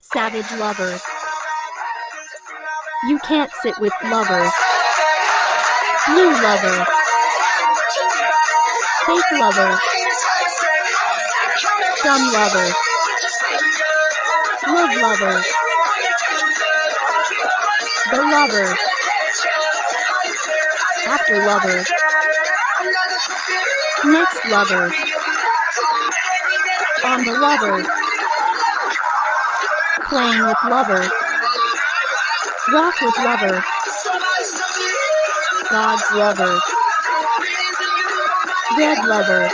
Savage lovers. You can't sit with lovers. Blue lover. Fake lover. Dumb lover. Love lover. The lover. After lover. Next lover. On the lover. Playing with lover. Rock with lover. God's lover. Red lover.